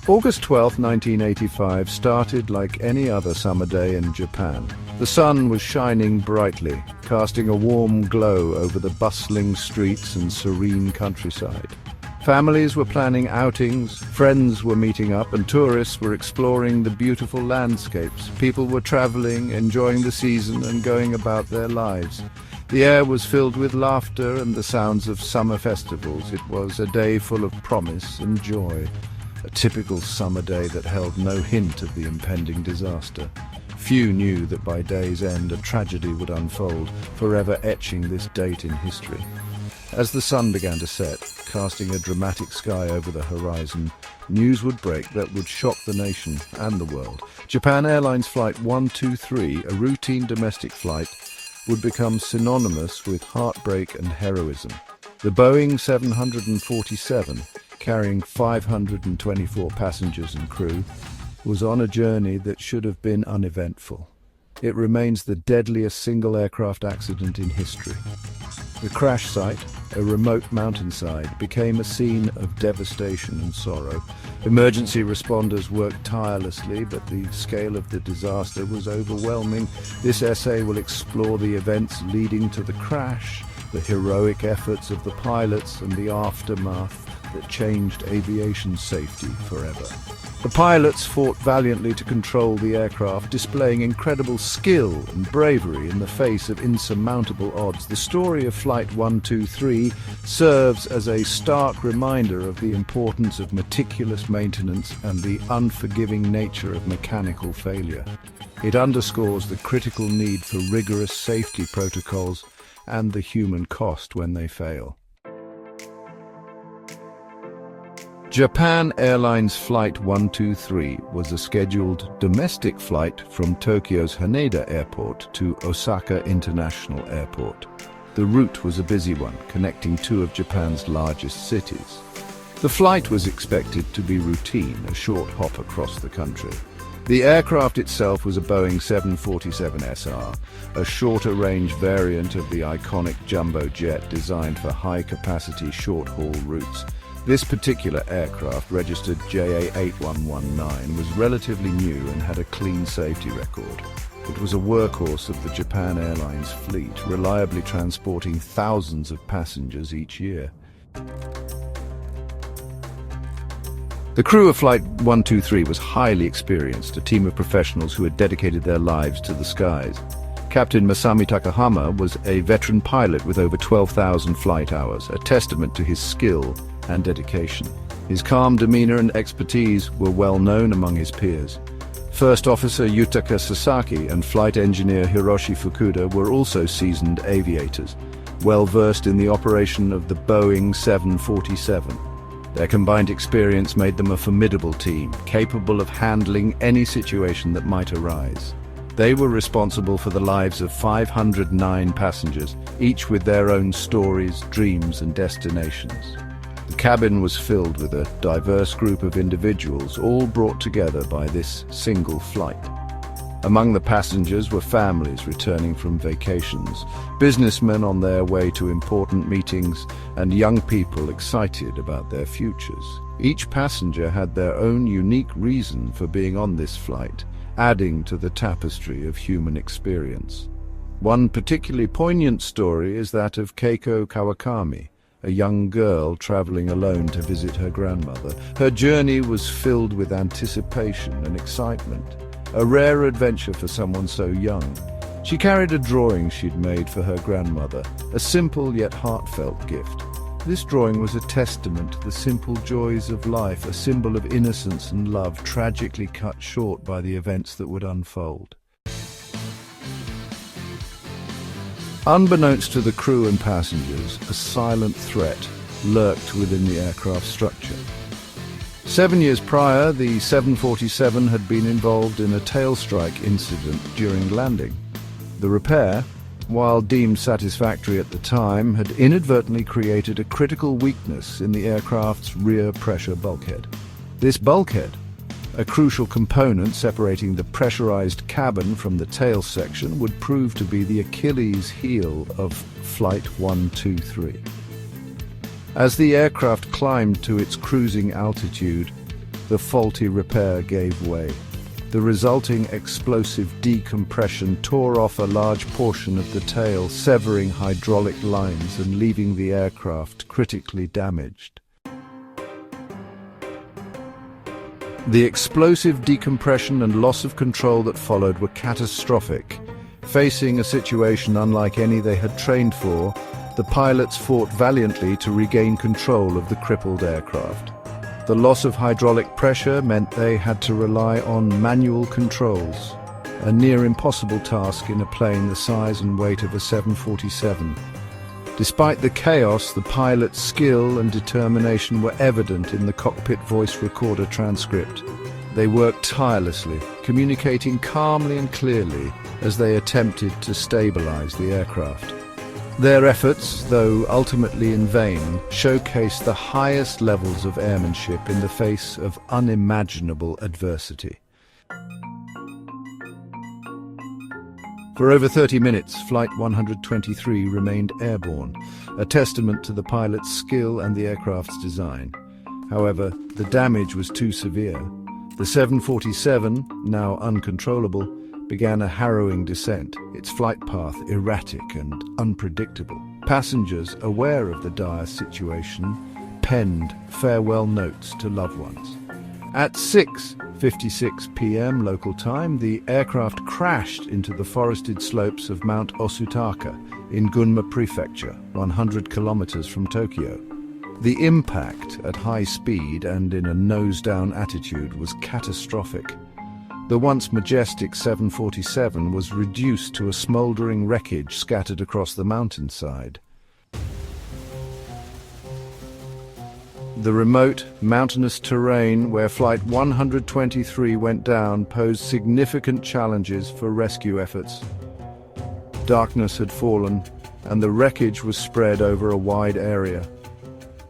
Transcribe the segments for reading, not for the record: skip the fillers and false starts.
August 12, 1985 started like any other summer day in Japan. The sun was shining brightly, casting a warm glow over the bustling streets and serene countryside. Families were planning outings, friends were meeting up, and tourists were exploring the beautiful landscapes. People were traveling, enjoying the season, and going about their lives. The air was filled with laughter and the sounds of summer festivals. It was a day full of promise and joy. A typical summer day that held no hint of the impending disaster. Few knew that by day's end a tragedy would unfold, forever etching this date in history. As the sun began to set, casting a dramatic sky over the horizon, news would break that would shock the nation and the world. Japan Airlines Flight 123, a routine domestic flight, would become synonymous with heartbreak and heroism. The Boeing 747, carrying 524 passengers and crew, was on a journey that should have been uneventful. It remains the deadliest single aircraft accident in history. The crash site, a remote mountainside, became a scene of devastation and sorrow. Emergency responders worked tirelessly, but the scale of the disaster was overwhelming. This essay will explore the events leading to the crash, the heroic efforts of the pilots, and the aftermath that changed aviation safety forever. The pilots fought valiantly to control the aircraft, displaying incredible skill and bravery in the face of insurmountable odds. The story of Flight 123 serves as a stark reminder of the importance of meticulous maintenance and the unforgiving nature of mechanical failure. It underscores the critical need for rigorous safety protocols and the human cost when they fail. Japan Airlines Flight 123 was a scheduled domestic flight from Tokyo's Haneda Airport to Osaka International Airport. The route was a busy one, connecting two of Japan's largest cities. The flight was expected to be routine, a short hop across the country. The aircraft itself was a Boeing 747SR, a shorter-range variant of the iconic jumbo jet designed for high-capacity short-haul routes. This particular aircraft, registered JA8119, was relatively new and had a clean safety record. It was a workhorse of the Japan Airlines fleet, reliably transporting thousands of passengers each year. The crew of Flight 123 was highly experienced, a team of professionals who had dedicated their lives to the skies. Captain Masami Takahama was a veteran pilot with over 12,000 flight hours, a testament to his skill and dedication. His calm demeanor and expertise were well known among his peers. First Officer Yutaka Sasaki and Flight Engineer Hiroshi Fukuda were also seasoned aviators, well versed in the operation of the Boeing 747. Their combined experience made them a formidable team, capable of handling any situation that might arise. They were responsible for the lives of 509 passengers, each with their own stories, dreams, and destinations. The cabin was filled with a diverse group of individuals, all brought together by this single flight. Among the passengers were families returning from vacations, businessmen on their way to important meetings, and young people excited about their futures. Each passenger had their own unique reason for being on this flight, adding to the tapestry of human experience. One particularly poignant story is that of Keiko Kawakami, a young girl traveling alone to visit her grandmother. Her journey was filled with anticipation and excitement, a rare adventure for someone so young. She carried a drawing she'd made for her grandmother, a simple yet heartfelt gift. This drawing was a testament to the simple joys of life, a symbol of innocence and love, tragically cut short by the events that would unfold. Unbeknownst to the crew and passengers, a silent threat lurked within the aircraft structure. 7 years prior, the 747 had been involved in a tail strike incident during landing. The repair, while deemed satisfactory at the time, had inadvertently created a critical weakness in the aircraft's rear pressure bulkhead. This bulkhead, a crucial component separating the pressurized cabin from the tail section, would prove to be the Achilles heel of Flight 123. As the aircraft climbed to its cruising altitude, the faulty repair gave way. The resulting explosive decompression tore off a large portion of the tail, severing hydraulic lines and leaving the aircraft critically damaged. The explosive decompression and loss of control that followed were catastrophic. Facing a situation unlike any they had trained for, the pilots fought valiantly to regain control of the crippled aircraft. The loss of hydraulic pressure meant they had to rely on manual controls, a near impossible task in a plane the size and weight of a 747. Despite the chaos, the pilots' skill and determination were evident in the cockpit voice recorder transcript. They worked tirelessly, communicating calmly and clearly as they attempted to stabilize the aircraft. Their efforts, though ultimately in vain, showcased the highest levels of airmanship in the face of unimaginable adversity. For over 30 minutes, Flight 123 remained airborne, a testament to the pilot's skill and the aircraft's design. However, the damage was too severe. The 747, now uncontrollable, began a harrowing descent, its flight path erratic and unpredictable. Passengers, aware of the dire situation, penned farewell notes to loved ones. At 6:56 p.m. local time, the aircraft crashed into the forested slopes of Mount Osutaka in Gunma Prefecture, 100 kilometers from Tokyo. The impact at high speed and in a nose-down attitude was catastrophic. The once majestic 747 was reduced to a smoldering wreckage scattered across the mountainside. The remote, mountainous terrain where Flight 123 went down posed significant challenges for rescue efforts. Darkness had fallen, and the wreckage was spread over a wide area.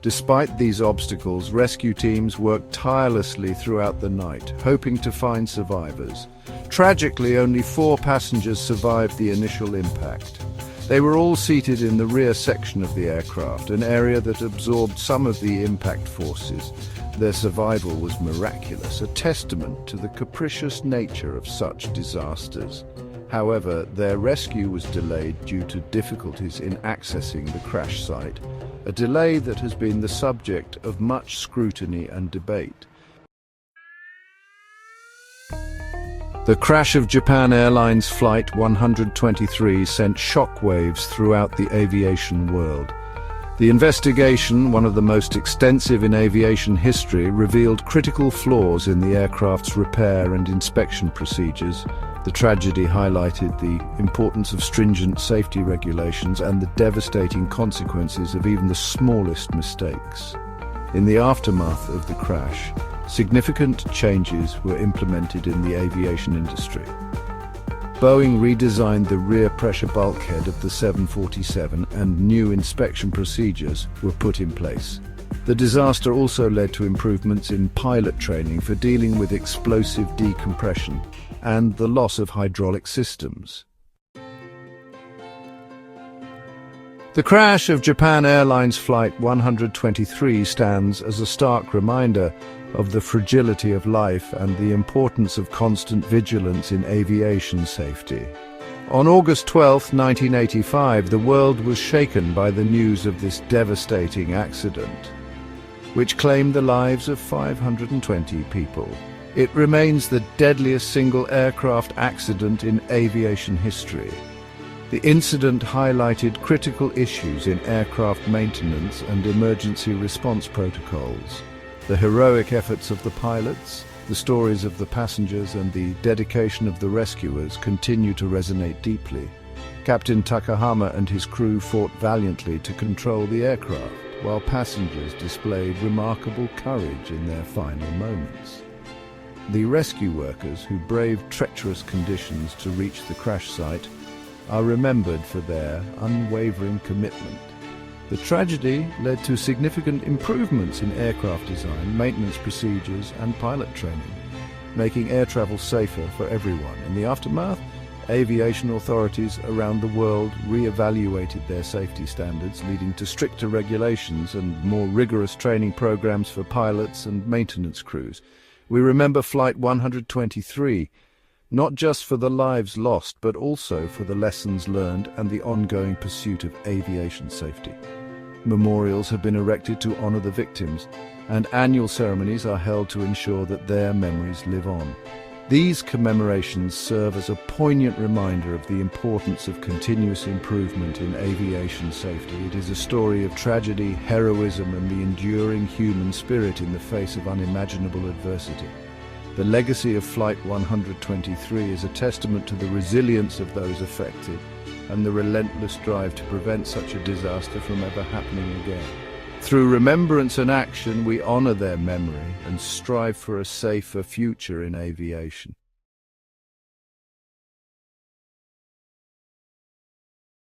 Despite these obstacles, rescue teams worked tirelessly throughout the night, hoping to find survivors. Tragically, only 4 passengers survived the initial impact. They were all seated in the rear section of the aircraft, an area that absorbed some of the impact forces. Their survival was miraculous, a testament to the capricious nature of such disasters. However, their rescue was delayed due to difficulties in accessing the crash site, a delay that has been the subject of much scrutiny and debate. The crash of Japan Airlines Flight 123 sent shockwaves throughout the aviation world. The investigation, one of the most extensive in aviation history, revealed critical flaws in the aircraft's repair and inspection procedures. The tragedy highlighted the importance of stringent safety regulations and the devastating consequences of even the smallest mistakes. In the aftermath of the crash, significant changes were implemented in the aviation industry. Boeing redesigned the rear pressure bulkhead of the 747 and new inspection procedures were put in place. The disaster also led to improvements in pilot training for dealing with explosive decompression and the loss of hydraulic systems. The crash of Japan Airlines Flight 123 stands as a stark reminder of the fragility of life and the importance of constant vigilance in aviation safety. On August 12, 1985, the world was shaken by the news of this devastating accident, which claimed the lives of 520 people. It remains the deadliest single aircraft accident in aviation history. The incident highlighted critical issues in aircraft maintenance and emergency response protocols. The heroic efforts of the pilots, the stories of the passengers, and the dedication of the rescuers continue to resonate deeply. Captain Takahama and his crew fought valiantly to control the aircraft, while passengers displayed remarkable courage in their final moments. The rescue workers who braved treacherous conditions to reach the crash site are remembered for their unwavering commitment. The tragedy led to significant improvements in aircraft design, maintenance procedures, and pilot training, making air travel safer for everyone. In the aftermath, aviation authorities around the world re-evaluated their safety standards, leading to stricter regulations and more rigorous training programs for pilots and maintenance crews. We remember Flight 123, not just for the lives lost, but also for the lessons learned and the ongoing pursuit of aviation safety. Memorials have been erected to honor the victims, and annual ceremonies are held to ensure that their memories live on. These commemorations serve as a poignant reminder of the importance of continuous improvement in aviation safety. It is a story of tragedy, heroism, and the enduring human spirit in the face of unimaginable adversity. The legacy of Flight 123 is a testament to the resilience of those affected and the relentless drive to prevent such a disaster from ever happening again. Through remembrance and action, we honor their memory and strive for a safer future in aviation.